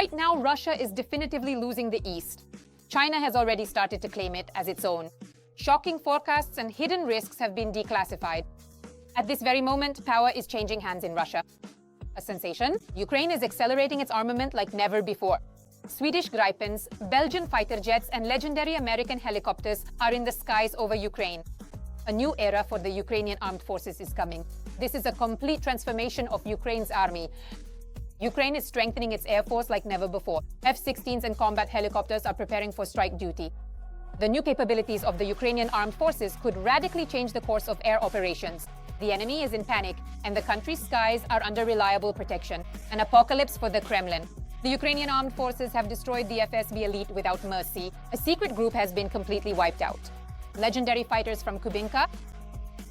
Right now, Russia is definitively losing the East. China has already started to claim it as its own. Shocking forecasts and hidden risks have been declassified. At this very moment, power is changing hands in Russia. A sensation? Ukraine is accelerating its armament like never before. Swedish Gripens, Belgian fighter jets, and legendary American helicopters are in the skies over Ukraine. A new era for the Ukrainian armed forces is coming. This is a complete transformation of Ukraine's army. Ukraine is strengthening its air force like never before. F-16s and combat helicopters are preparing for strike duty. The new capabilities of the Ukrainian armed forces could radically change the course of air operations. The enemy is in panic, and the country's skies are under reliable protection. An apocalypse for the Kremlin. The Ukrainian armed forces have destroyed the FSB elite without mercy. A secret group has been completely wiped out. Legendary fighters from Kubinka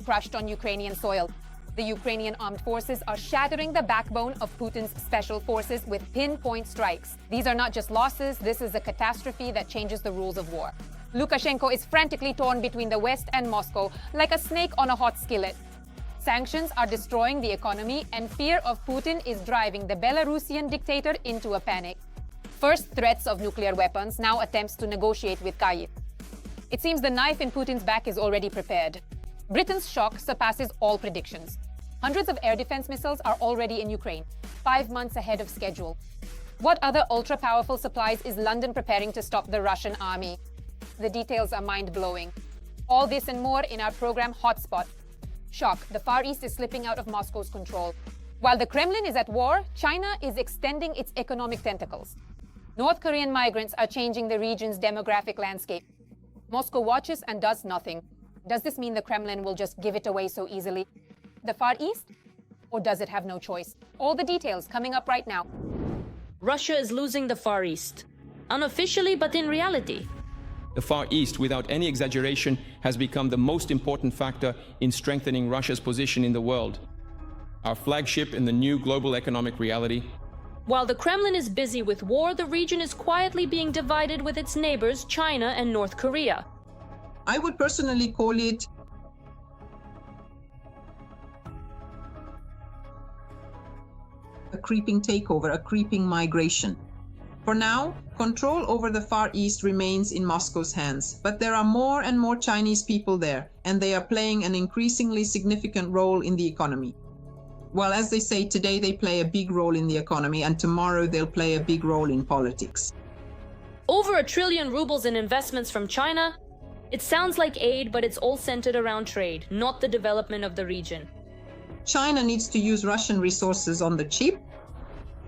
crushed on Ukrainian soil. The Ukrainian armed forces are shattering the backbone of Putin's special forces with pinpoint strikes. These are not just losses, this is a catastrophe that changes the rules of war. Lukashenko is frantically torn between the West and Moscow, like a snake on a hot skillet. Sanctions are destroying the economy, and fear of Putin is driving the Belarusian dictator into a panic. First threats of nuclear weapons, now attempts to negotiate with Kyiv. It seems the knife in Putin's back is already prepared. Britain's shock surpasses all predictions. Hundreds of air defense missiles are already in Ukraine, 5 months ahead of schedule. What other ultra-powerful supplies is London preparing to stop the Russian army? The details are mind-blowing. All this and more in our program Hotspot. Shock, the Far East is slipping out of Moscow's control. While the Kremlin is at war, China is extending its economic tentacles. North Korean migrants are changing the region's demographic landscape. Moscow watches and does nothing. Does this mean the Kremlin will just give it away so easily? The Far East? Or does it have no choice? All the details coming up right now. Russia is losing the Far East. Unofficially, but in reality. The Far East, without any exaggeration, has become the most important factor in strengthening Russia's position in the world. Our flagship in the new global economic reality. While the Kremlin is busy with war, the region is quietly being divided with its neighbors, China and North Korea. I would personally call it a creeping takeover, a creeping migration. For now, control over the Far East remains in Moscow's hands, but there are more and more Chinese people there, and they are playing an increasingly significant role in the economy. Well, as they say, today they play a big role in the economy, and tomorrow they'll play a big role in politics. Over 1 trillion rubles in investments from China. It sounds like aid, but it's all centered around trade, not the development of the region. China needs to use Russian resources on the cheap,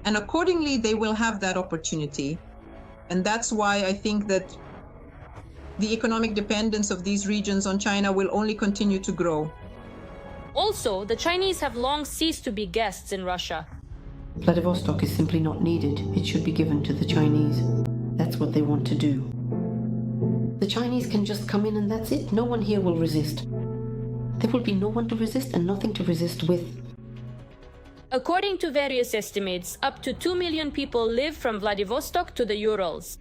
and accordingly they will have that opportunity. And that's why I think that the economic dependence of these regions on China will only continue to grow. Also, the Chinese have long ceased to be guests in Russia. Vladivostok is simply not needed. It should be given to the Chinese. That's what they want to do. The Chinese can just come in and that's it. No one here will resist. There will be no one to resist and nothing to resist with. According to various estimates, up to 2 million people live from Vladivostok to the Urals.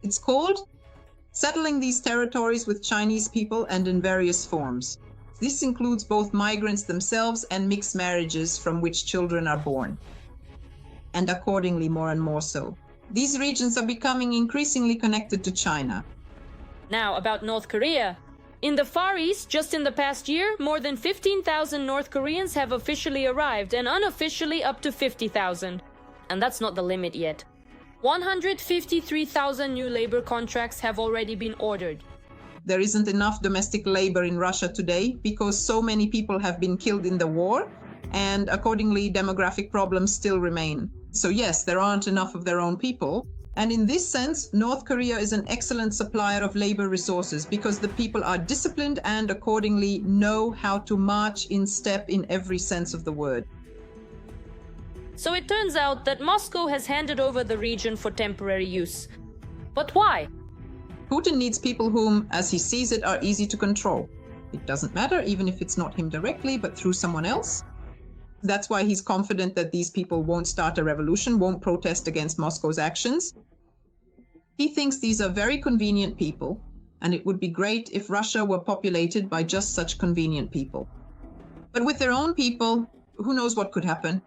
It's called settling these territories with Chinese people and in various forms. This includes both migrants themselves and mixed marriages from which children are born, and accordingly more and more so. These regions are becoming increasingly connected to China. Now, about North Korea. In the Far East, just in the past year, more than 15,000 North Koreans have officially arrived, and unofficially up to 50,000. And that's not the limit yet. 153,000 new labor contracts have already been ordered. There isn't enough domestic labor in Russia today because so many people have been killed in the war, and accordingly demographic problems still remain. So yes, there aren't enough of their own people. And in this sense, North Korea is an excellent supplier of labor resources because the people are disciplined and accordingly know how to march in step in every sense of the word. So it turns out that Moscow has handed over the region for temporary use. But why? Putin needs people whom, as he sees it, are easy to control. It doesn't matter, even if it's not him directly, but through someone else. That's why he's confident that these people won't start a revolution, won't protest against Moscow's actions. He thinks these are very convenient people, and it would be great if Russia were populated by just such convenient people. But with their own people, who knows what could happen?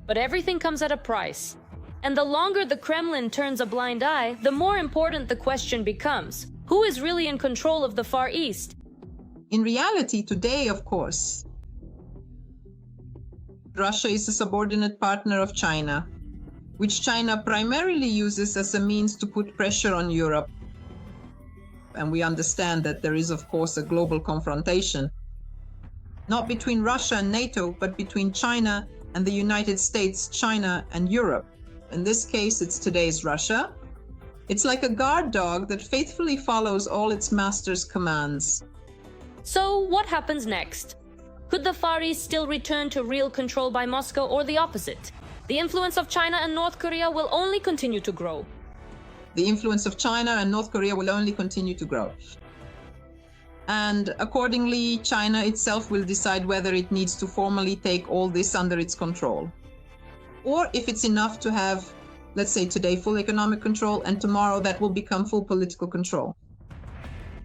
But everything comes at a price. And the longer the Kremlin turns a blind eye, the more important the question becomes. Who is really in control of the Far East? In reality, today, of course, Russia is a subordinate partner of China, which China primarily uses as a means to put pressure on Europe. And we understand that there is, of course, a global confrontation, not between Russia and NATO, but between China and the United States, China and Europe. In this case, it's today's Russia. It's like a guard dog that faithfully follows all its master's commands. So, what happens next? Could the Far East still return to real control by Moscow, or the opposite? The influence of China and North Korea will only continue to grow. The influence of China and North Korea will only continue to grow. And accordingly, China itself will decide whether it needs to formally take all this under its control. Or if it's enough to have, let's say today, full economic control, and tomorrow that will become full political control.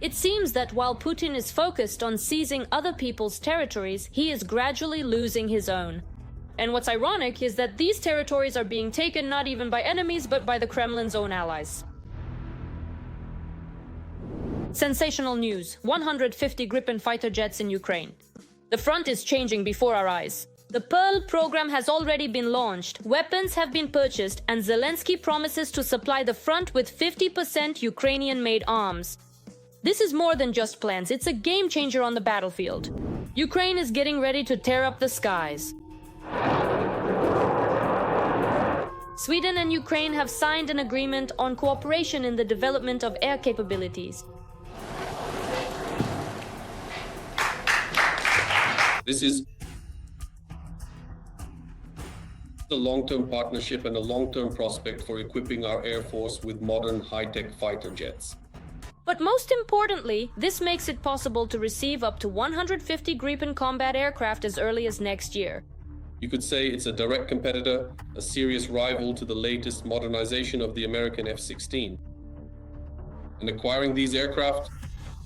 It seems that while Putin is focused on seizing other people's territories, he is gradually losing his own. And what's ironic is that these territories are being taken not even by enemies, but by the Kremlin's own allies. Sensational news: 150 Gripen fighter jets in Ukraine. The front is changing before our eyes. The Pearl program has already been launched, weapons have been purchased, and Zelensky promises to supply the front with 50% Ukrainian-made arms. This is more than just plans, it's a game changer on the battlefield. Ukraine is getting ready to tear up the skies. Sweden and Ukraine have signed an agreement on cooperation in the development of air capabilities. This is a long-term partnership and a long-term prospect for equipping our Air Force with modern high-tech fighter jets. But most importantly, this makes it possible to receive up to 150 Gripen combat aircraft as early as next year. You could say it's a direct competitor, a serious rival to the latest modernization of the American F-16. And acquiring these aircraft,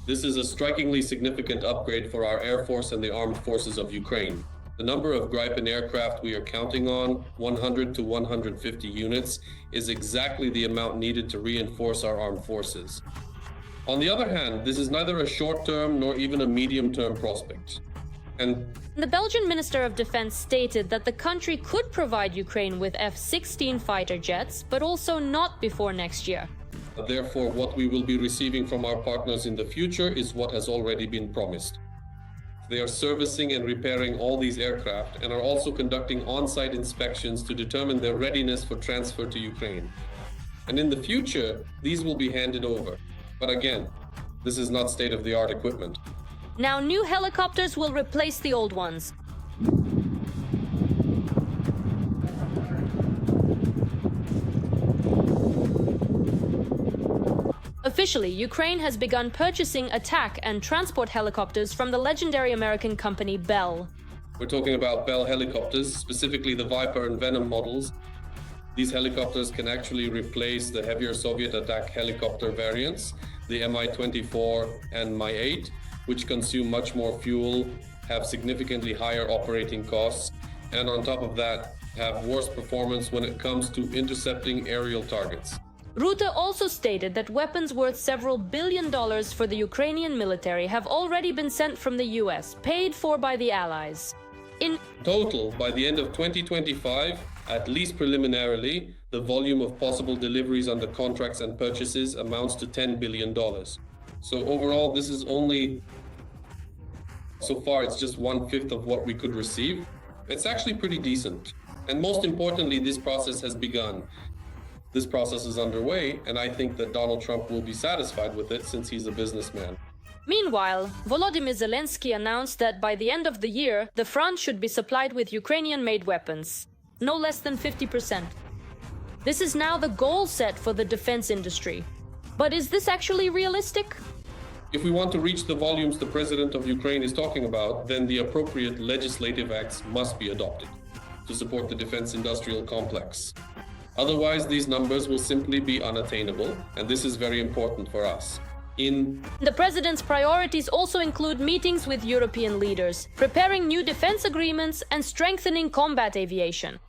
this is a strikingly significant upgrade for our Air Force and the armed forces of Ukraine. The number of Gripen aircraft we are counting on, 100 to 150 units, is exactly the amount needed to reinforce our armed forces. On the other hand, this is neither a short-term nor even a medium-term prospect. And the Belgian Minister of Defense stated that the country could provide Ukraine with F-16 fighter jets, but also not before next year. Therefore, what we will be receiving from our partners in the future is what has already been promised. They are servicing and repairing all these aircraft and are also conducting on-site inspections to determine their readiness for transfer to Ukraine. And in the future, these will be handed over. But again, this is not state-of-the-art equipment. Now new helicopters will replace the old ones. Officially, Ukraine has begun purchasing attack and transport helicopters from the legendary American company Bell. We're talking about Bell helicopters, specifically the Viper and Venom models. These helicopters can actually replace the heavier Soviet attack helicopter variants, the Mi-24 and Mi-8, which consume much more fuel, have significantly higher operating costs, and on top of that, have worse performance when it comes to intercepting aerial targets. Rutte also stated that weapons worth several $1 billion for the Ukrainian military have already been sent from the US, paid for by the Allies. In total, by the end of 2025, at least preliminarily, the volume of possible deliveries under contracts and purchases amounts to $10 billion. So overall, this is only, so far it's just 1/5 of what we could receive. It's actually pretty decent. And most importantly, this process has begun. This process is underway, and I think that Donald Trump will be satisfied with it since he's a businessman. Meanwhile, Volodymyr Zelensky announced that by the end of the year, the front should be supplied with Ukrainian-made weapons, no less than 50%. This is now the goal set for the defense industry. But is this actually realistic? If we want to reach the volumes the president of Ukraine is talking about, then the appropriate legislative acts must be adopted to support the defense industrial complex. Otherwise, these numbers will simply be unattainable, and this is very important for us. The president's priorities also include meetings with European leaders, preparing new defense agreements, and strengthening combat aviation.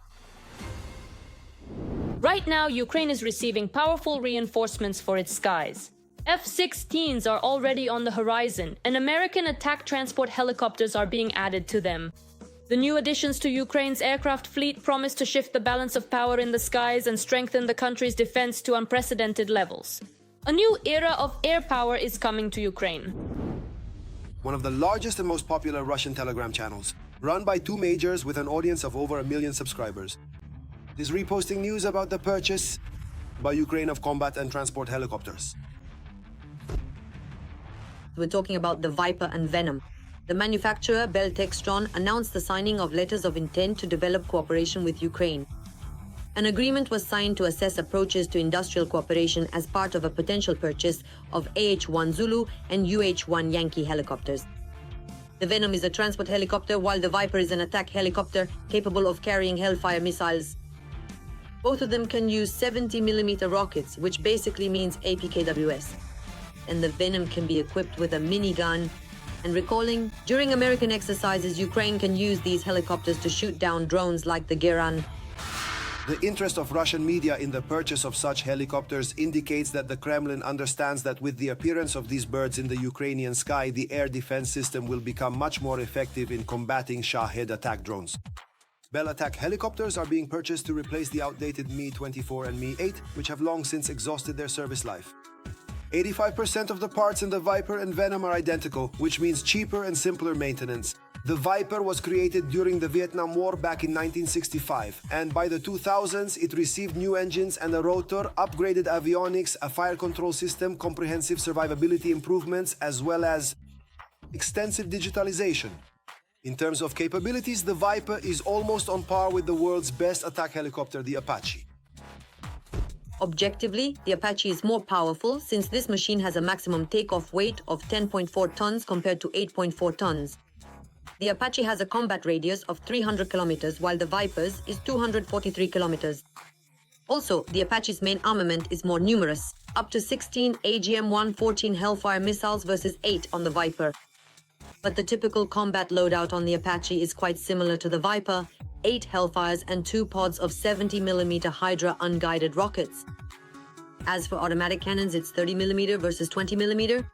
Right now, Ukraine is receiving powerful reinforcements for its skies. F-16s are already on the horizon, and American attack transport helicopters are being added to them. The new additions to Ukraine's aircraft fleet promise to shift the balance of power in the skies and strengthen the country's defense to unprecedented levels. A new era of air power is coming to Ukraine. One of the largest and most popular Russian Telegram channels, run by two majors with an audience of over 1 million subscribers, is reposting news about the purchase by Ukraine of combat and transport helicopters. We're talking about the Viper and Venom. The manufacturer, Beltextron, announced the signing of letters of intent to develop cooperation with Ukraine. An agreement was signed to assess approaches to industrial cooperation as part of a potential purchase of AH-1 Zulu and UH-1 Yankee helicopters. The Venom is a transport helicopter, while the Viper is an attack helicopter capable of carrying Hellfire missiles. Both of them can use 70mm rockets, which basically means APKWS. And the Venom can be equipped with a minigun. And recalling, during American exercises, Ukraine can use these helicopters to shoot down drones like the Geran. The interest of Russian media in the purchase of such helicopters indicates that the Kremlin understands that with the appearance of these birds in the Ukrainian sky, the air defense system will become much more effective in combating Shahed attack drones. Bell attack helicopters are being purchased to replace the outdated Mi-24 and Mi-8, which have long since exhausted their service life. 85% of the parts in the Viper and Venom are identical, which means cheaper and simpler maintenance. The Viper was created during the Vietnam War back in 1965, and by the 2000s it received new engines and a rotor, upgraded avionics, a fire control system, comprehensive survivability improvements, as well as extensive digitalization. In terms of capabilities, the Viper is almost on par with the world's best attack helicopter, the Apache. Objectively, the Apache is more powerful since this machine has a maximum takeoff weight of 10.4 tons compared to 8.4 tons. The Apache has a combat radius of 300 kilometers, while the Viper's is 243 kilometers. Also, the Apache's main armament is more numerous, up to 16 AGM-114 Hellfire missiles versus 8 on the Viper. But the typical combat loadout on the Apache is quite similar to the Viper: 8 Hellfires and 2 pods of 70mm Hydra unguided rockets. As for automatic cannons, it's 30mm versus 20mm.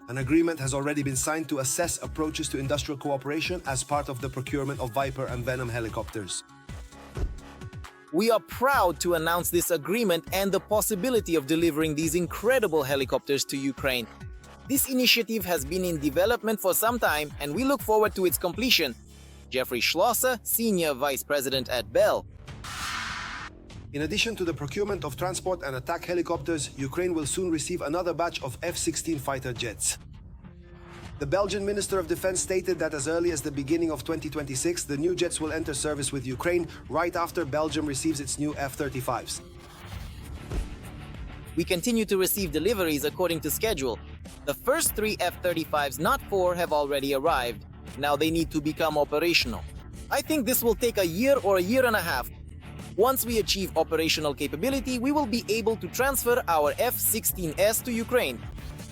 An agreement has already been signed to assess approaches to industrial cooperation as part of the procurement of Viper and Venom helicopters. We are proud to announce this agreement and the possibility of delivering these incredible helicopters to Ukraine. This initiative has been in development for some time, and we look forward to its completion. Jeffrey Schlosser, Senior Vice President at Bell. In addition to the procurement of transport and attack helicopters, Ukraine will soon receive another batch of F-16 fighter jets. The Belgian Minister of Defense stated that as early as the beginning of 2026, the new jets will enter service with Ukraine right after Belgium receives its new F-35s. We continue to receive deliveries according to schedule. The first 3 F-35s, not 4, have already arrived. Now they need to become operational. I think this will take a year or a year and a half. Once we achieve operational capability, we will be able to transfer our F-16S to Ukraine.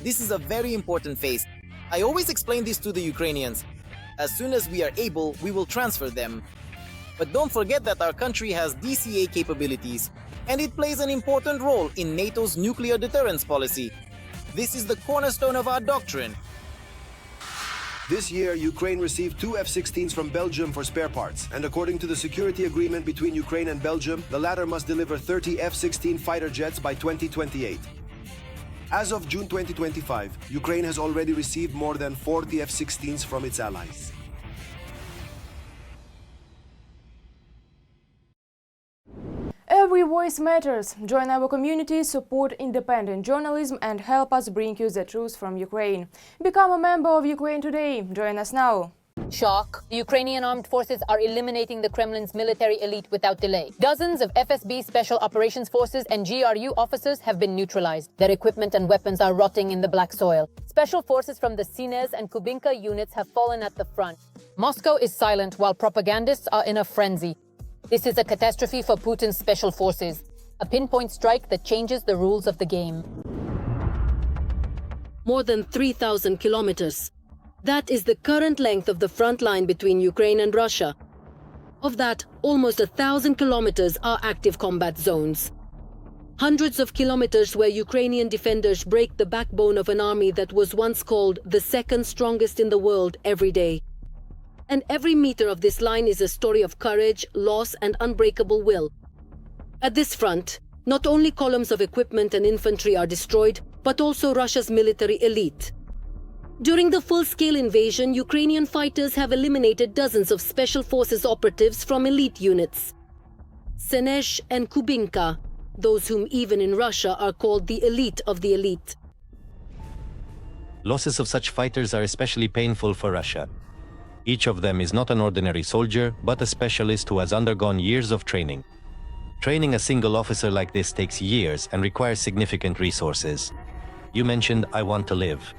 This is a very important phase. I always explain this to the Ukrainians. As soon as we are able, we will transfer them. But don't forget that our country has DCA capabilities, and it plays an important role in NATO's nuclear deterrence policy. This is the cornerstone of our doctrine. This year, Ukraine received 2 F-16s from Belgium for spare parts, and according to the security agreement between Ukraine and Belgium, the latter must deliver 30 F-16 fighter jets by 2028. As of June 2025, Ukraine has already received more than 40 F-16s from its allies. Every voice matters. Join our community, support independent journalism and help us bring you the truth from Ukraine. Become a member of Ukraine today. Join us now. Shock. The Ukrainian armed forces are eliminating the Kremlin's military elite without delay. Dozens of FSB Special Operations Forces and GRU officers have been neutralized. Their equipment and weapons are rotting in the black soil. Special forces from the Sines and Kubinka units have fallen at the front. Moscow is silent while propagandists are in a frenzy. This is a catastrophe for Putin's special forces. A pinpoint strike that changes the rules of the game. More than 3,000 kilometers. That is the current length of the front line between Ukraine and Russia. Of that, almost 1,000 kilometers are active combat zones. Hundreds of kilometers where Ukrainian defenders break the backbone of an army that was once called the second strongest in the world every day. And every meter of this line is a story of courage, loss, and unbreakable will. At this front, not only columns of equipment and infantry are destroyed, but also Russia's military elite. During the full-scale invasion, Ukrainian fighters have eliminated dozens of special forces operatives from elite units. Sensational and Kubinka, those whom even in Russia are called the elite of the elite. Losses of such fighters are especially painful for Russia. Each of them is not an ordinary soldier, but a specialist who has undergone years of training. Training a single officer like this takes years and requires significant resources. You mentioned I Want to Live.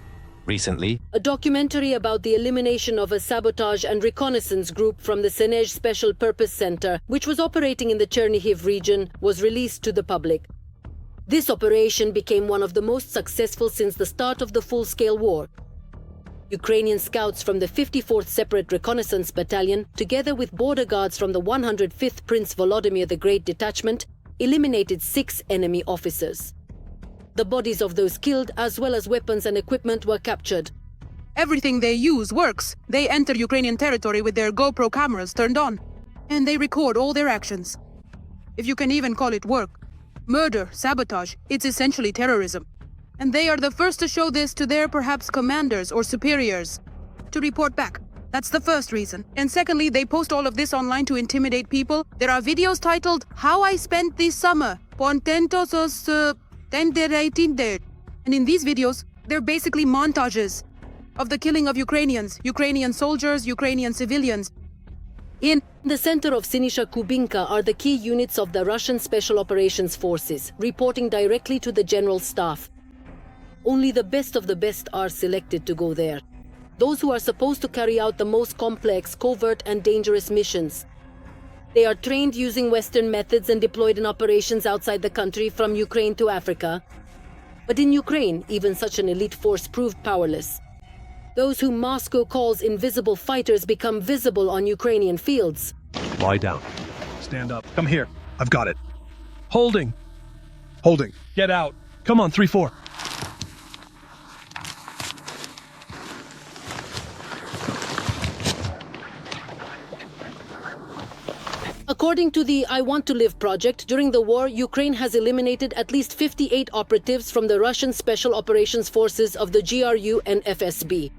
Recently, a documentary about the elimination of a sabotage and reconnaissance group from the Sensational Special Purpose Center, which was operating in the Chernihiv region, was released to the public. This operation became one of the most successful since the start of the full-scale war. Ukrainian scouts from the 54th Separate Reconnaissance Battalion, together with border guards from the 105th Prince Volodymyr the Great Detachment, eliminated 6 enemy officers. The bodies of those killed, as well as weapons and equipment, were captured. Everything they use works. They enter Ukrainian territory with their GoPro cameras turned on, and they record all their actions. If you can even call it work. Murder, sabotage, it's essentially terrorism. And they are the first to show this to their perhaps commanders or superiors. To report back. That's the first reason. And secondly, they post all of this online to intimidate people. There are videos titled, How I Spent This Summer. And in these videos, they're basically montages of the killing of Ukrainians, Ukrainian soldiers, Ukrainian civilians. In the center of Sinisha Kubinka are the key units of the Russian Special Operations Forces, reporting directly to the General Staff. Only the best of the best are selected to go there. Those who are supposed to carry out the most complex, covert, and dangerous missions. They are trained using Western methods and deployed in operations outside the country from Ukraine to Africa. But in Ukraine, even such an elite force proved powerless. Those whom Moscow calls invisible fighters become visible on Ukrainian fields. Lie down. Stand up. Come here. I've got it. Holding. Holding. Get out. Come on, 3-4. According to the I Want to Live project, during the war, Ukraine has eliminated at least 58 operatives from the Russian Special Operations Forces of the GRU and FSB.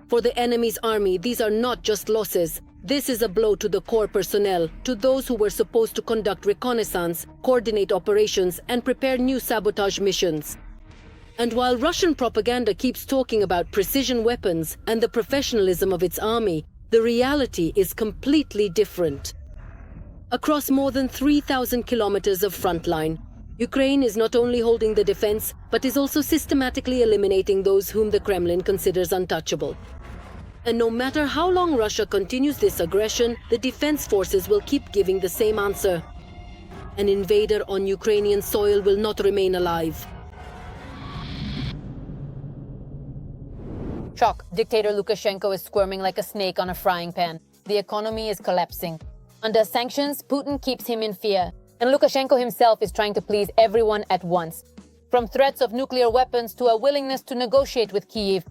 For the enemy's army, these are not just losses. This is a blow to the core personnel, to those who were supposed to conduct reconnaissance, coordinate operations, and prepare new sabotage missions. And while Russian propaganda keeps talking about precision weapons and the professionalism of its army, the reality is completely different. Across more than 3,000 kilometers of front line, Ukraine is not only holding the defense, but is also systematically eliminating those whom the Kremlin considers untouchable. And no matter how long Russia continues this aggression, the defense forces will keep giving the same answer. An invader on Ukrainian soil will not remain alive. Shock. Dictator Lukashenko is squirming like a snake on a frying pan. The economy is collapsing. Under sanctions, Putin keeps him in fear. And Lukashenko himself is trying to please everyone at once. From threats of nuclear weapons to a willingness to negotiate with Kyiv.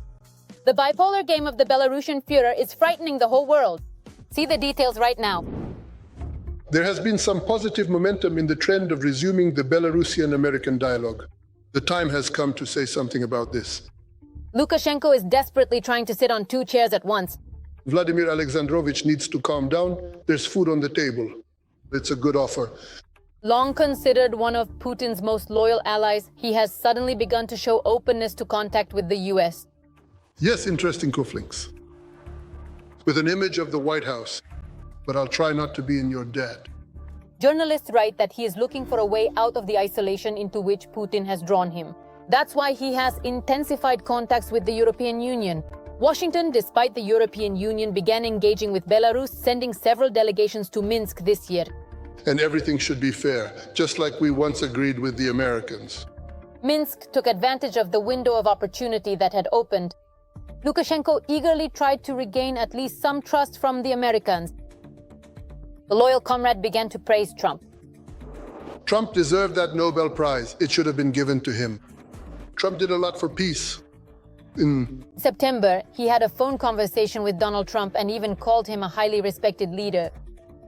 The bipolar game of the Belarusian Führer is frightening the whole world. See the details right now. There has been some positive momentum in the trend of resuming the Belarusian-American dialogue. The time has come to say something about this. Lukashenko is desperately trying to sit on 2 chairs at once. Vladimir Alexandrovich needs to calm down. There's food on the table. It's a good offer. Long considered one of Putin's most loyal allies, he has suddenly begun to show openness to contact with the US. Yes, interesting cufflinks. With an image of the White House. But I'll try not to be in your debt. Journalists write that he is looking for a way out of the isolation into which Putin has drawn him. That's why he has intensified contacts with the European Union. Washington, despite the European Union, began engaging with Belarus, sending several delegations to Minsk this year. And everything should be fair, just like we once agreed with the Americans. Minsk took advantage of the window of opportunity that had opened. Lukashenko eagerly tried to regain at least some trust from the Americans. The loyal comrade began to praise Trump. Trump deserved that Nobel Prize. It should have been given to him. Trump did a lot for peace. In September, he had a phone conversation with Donald Trump and even called him a highly respected leader.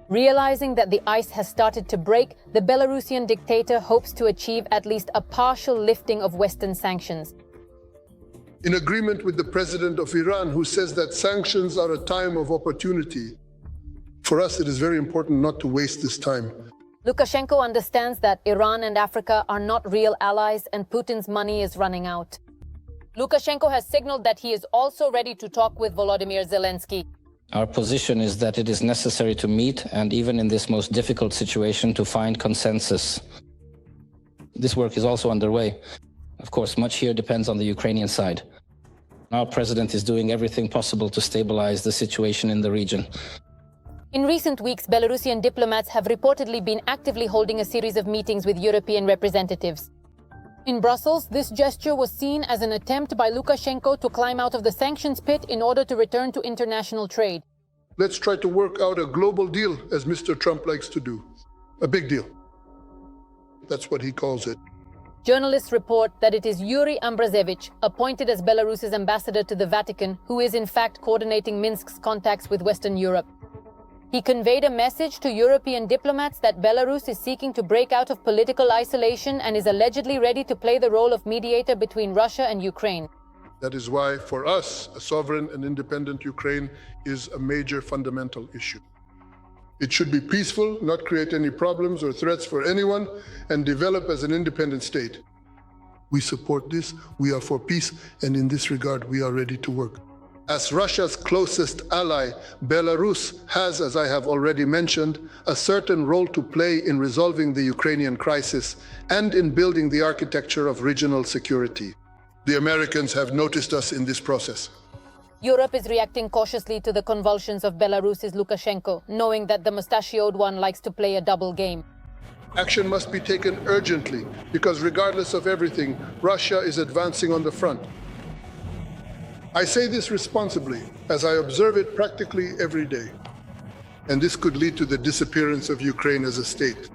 Realizing that the ice has started to break, the Belarusian dictator hopes to achieve at least a partial lifting of Western sanctions. In agreement with the president of Iran, who says that sanctions are a time of opportunity, for us it is very important not to waste this time. Lukashenko understands that Iran and Africa are not real allies and Putin's money is running out. Lukashenko has signaled that he is also ready to talk with Volodymyr Zelensky. Our position is that it is necessary to meet and even in this most difficult situation to find consensus. This work is also underway. Of course, much here depends on the Ukrainian side. Our president is doing everything possible to stabilize the situation in the region. In recent weeks, Belarusian diplomats have reportedly been actively holding a series of meetings with European representatives. In Brussels, this gesture was seen as an attempt by Lukashenko to climb out of the sanctions pit in order to return to international trade. Let's try to work out a global deal, as Mr. Trump likes to do. A big deal. That's what he calls it. Journalists report that it is Yuri Ambrazevich, appointed as Belarus's ambassador to the Vatican, who is in fact coordinating Minsk's contacts with Western Europe. He conveyed a message to European diplomats that Belarus is seeking to break out of political isolation and is allegedly ready to play the role of mediator between Russia and Ukraine. That is why, for us, a sovereign and independent Ukraine is a major fundamental issue. It should be peaceful, not create any problems or threats for anyone, and develop as an independent state. We support this, we are for peace, and in this regard, we are ready to work. As Russia's closest ally, Belarus has, as I have already mentioned, a certain role to play in resolving the Ukrainian crisis and in building the architecture of regional security. The Americans have noticed us in this process. Europe is reacting cautiously to the convulsions of Belarus's Lukashenko, knowing that the mustachioed one likes to play a double game. Action must be taken urgently, because regardless of everything, Russia is advancing on the front. I say this responsibly, as I observe it practically every day. And this could lead to the disappearance of Ukraine as a state.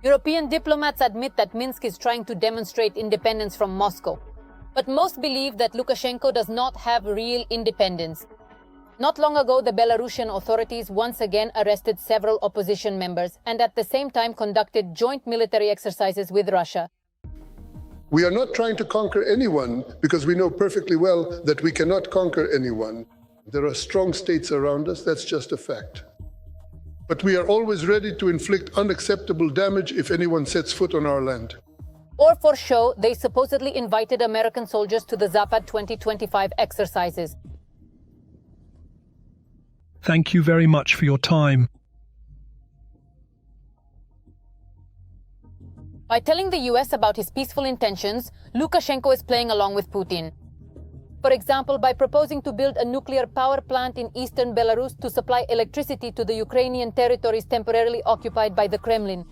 European diplomats admit that Minsk is trying to demonstrate independence from Moscow. But most believe that Lukashenko does not have real independence. Not long ago, the Belarusian authorities once again arrested several opposition members and at the same time conducted joint military exercises with Russia. We are not trying to conquer anyone because we know perfectly well that we cannot conquer anyone. There are strong states around us, that's just a fact. But we are always ready to inflict unacceptable damage if anyone sets foot on our land. Or for show, they supposedly invited American soldiers to the Zapad 2025 exercises. Thank you very much for your time. By telling the US about his peaceful intentions, Lukashenko is playing along with Putin. For example, by proposing to build a nuclear power plant in eastern Belarus to supply electricity to the Ukrainian territories temporarily occupied by the Kremlin.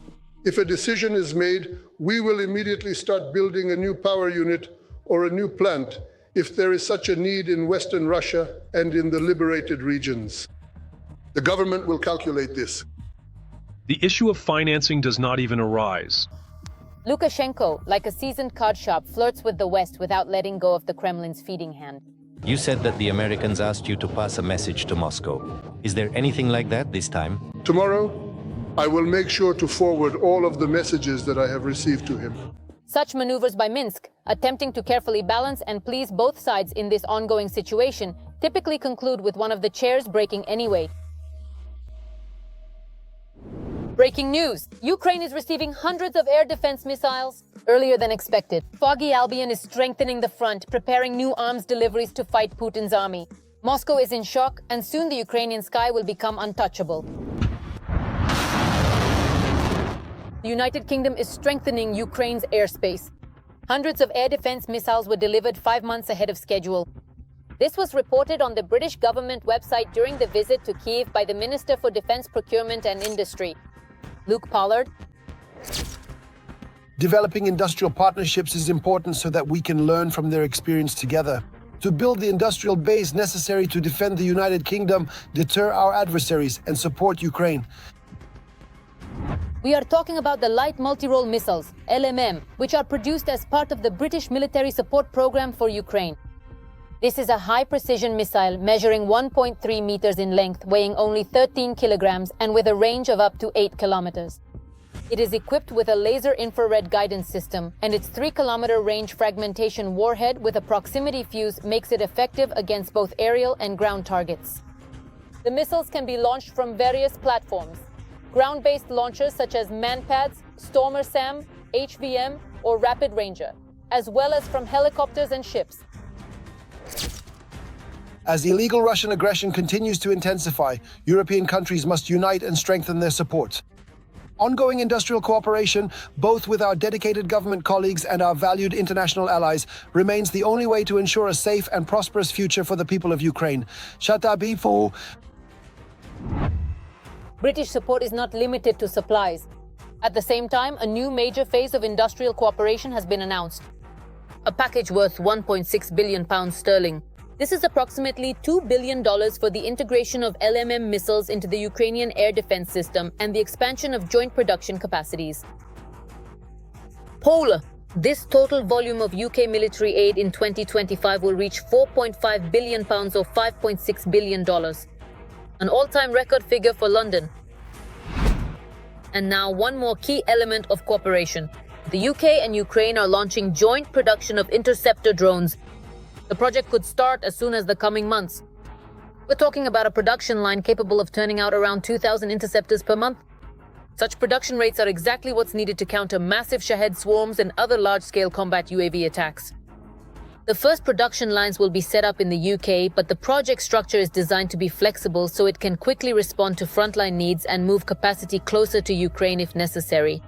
If a decision is made, we will immediately start building a new power unit or a new plant if there is such a need in Western Russia and in the liberated regions. The government will calculate this. The issue of financing does not even arise. Lukashenko, like a seasoned card sharp, flirts with the West without letting go of the Kremlin's feeding hand. You said that the Americans asked you to pass a message to Moscow. Is there anything like that this time? Tomorrow, I will make sure to forward all of the messages that I have received to him. Such maneuvers by Minsk, attempting to carefully balance and please both sides in this ongoing situation, typically conclude with one of the chairs breaking anyway. Breaking news! Ukraine is receiving hundreds of air defense missiles earlier than expected. Foggy Albion is strengthening the front, preparing new arms deliveries to fight Putin's army. Moscow is in shock, and soon the Ukrainian sky will become untouchable. The United Kingdom is strengthening Ukraine's airspace. Hundreds of air defense missiles were delivered 5 months ahead of schedule. This was reported on the British government website during the visit to Kyiv by the Minister for Defense Procurement and Industry. Luke Pollard. Developing industrial partnerships is important so that we can learn from their experience together. To build the industrial base necessary to defend the United Kingdom, deter our adversaries, and support Ukraine. We are talking about the Light Multi-Role Missiles, LMM, which are produced as part of the British military support program for Ukraine. This is a high-precision missile measuring 1.3 meters in length, weighing only 13 kilograms and with a range of up to 8 kilometers. It is equipped with a laser infrared guidance system, and its 3-kilometer range fragmentation warhead with a proximity fuse makes it effective against both aerial and ground targets. The missiles can be launched from various platforms. Ground-based launchers such as Manpads, Stormer SAM, HVM, or Rapid Ranger, as well as from helicopters and ships. As illegal Russian aggression continues to intensify, European countries must unite and strengthen their support. Ongoing industrial cooperation, both with our dedicated government colleagues and our valued international allies, remains the only way to ensure a safe and prosperous future for the people of Ukraine. Shatabifu. British support is not limited to supplies. At the same time, a new major phase of industrial cooperation has been announced. A package worth £1.6 billion sterling. This is approximately $2 billion for the integration of LMM missiles into the Ukrainian air defense system and the expansion of joint production capacities. Poland. This total volume of UK military aid in 2025 will reach £4.5 billion or $5.6 billion. An all-time record figure for London. And now one more key element of cooperation. The UK and Ukraine are launching joint production of interceptor drones. The project could start as soon as the coming months. We're talking about a production line capable of turning out around 2,000 interceptors per month. Such production rates are exactly what's needed to counter massive Shahed swarms and other large-scale combat UAV attacks. The first production lines will be set up in the UK, but the project structure is designed to be flexible so it can quickly respond to frontline needs and move capacity closer to Ukraine if necessary.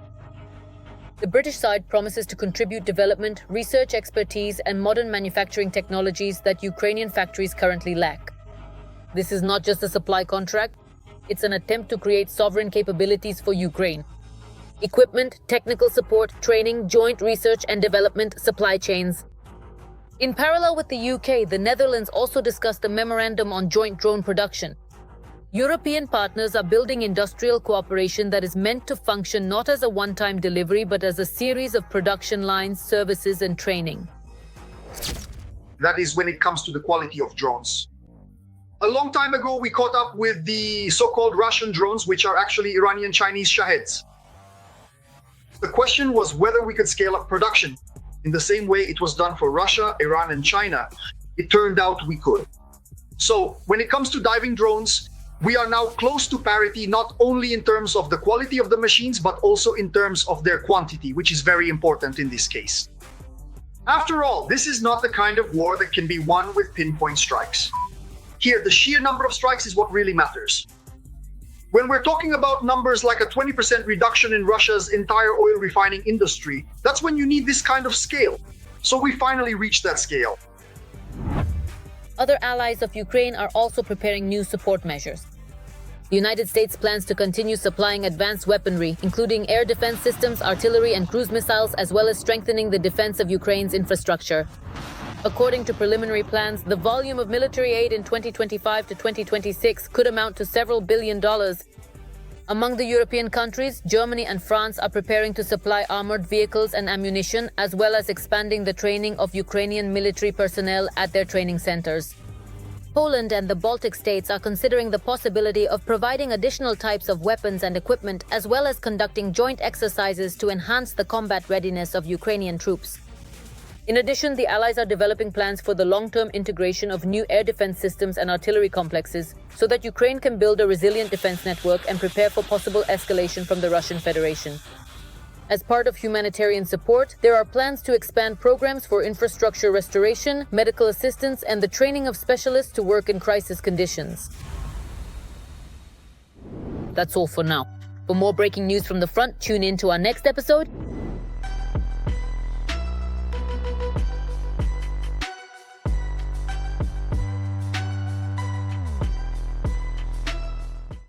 The British side promises to contribute development, research expertise, and modern manufacturing technologies that Ukrainian factories currently lack. This is not just a supply contract, it's an attempt to create sovereign capabilities for Ukraine. Equipment, technical support, training, joint research and development, supply chains. In parallel with the UK, the Netherlands also discussed a memorandum on joint drone production. European partners are building industrial cooperation that is meant to function not as a one-time delivery, but as a series of production lines, services, and training. That is when it comes to the quality of drones. A long time ago, we caught up with the so-called Russian drones, which are actually Iranian Chinese Shaheds. The question was whether we could scale up production in the same way it was done for Russia, Iran, and China. It turned out we could. So when it comes to diving drones, we are now close to parity, not only in terms of the quality of the machines, but also in terms of their quantity, which is very important in this case. After all, this is not the kind of war that can be won with pinpoint strikes. Here, the sheer number of strikes is what really matters. When we're talking about numbers like a 20% reduction in Russia's entire oil refining industry, that's when you need this kind of scale. So we finally reached that scale. Other allies of Ukraine are also preparing new support measures. The United States plans to continue supplying advanced weaponry, including air defense systems, artillery, and cruise missiles, as well as strengthening the defense of Ukraine's infrastructure. According to preliminary plans, the volume of military aid in 2025 to 2026 could amount to several $billion. Among the European countries, Germany and France are preparing to supply armored vehicles and ammunition, as well as expanding the training of Ukrainian military personnel at their training centers. Poland and the Baltic states are considering the possibility of providing additional types of weapons and equipment, as well as conducting joint exercises to enhance the combat readiness of Ukrainian troops. In addition, the allies are developing plans for the long-term integration of new air defense systems and artillery complexes so that Ukraine can build a resilient defense network and prepare for possible escalation from the Russian Federation. As part of humanitarian support, there are plans to expand programs for infrastructure restoration, medical assistance, and the training of specialists to work in crisis conditions. That's all for now. For more breaking news from the front, tune in to our next episode.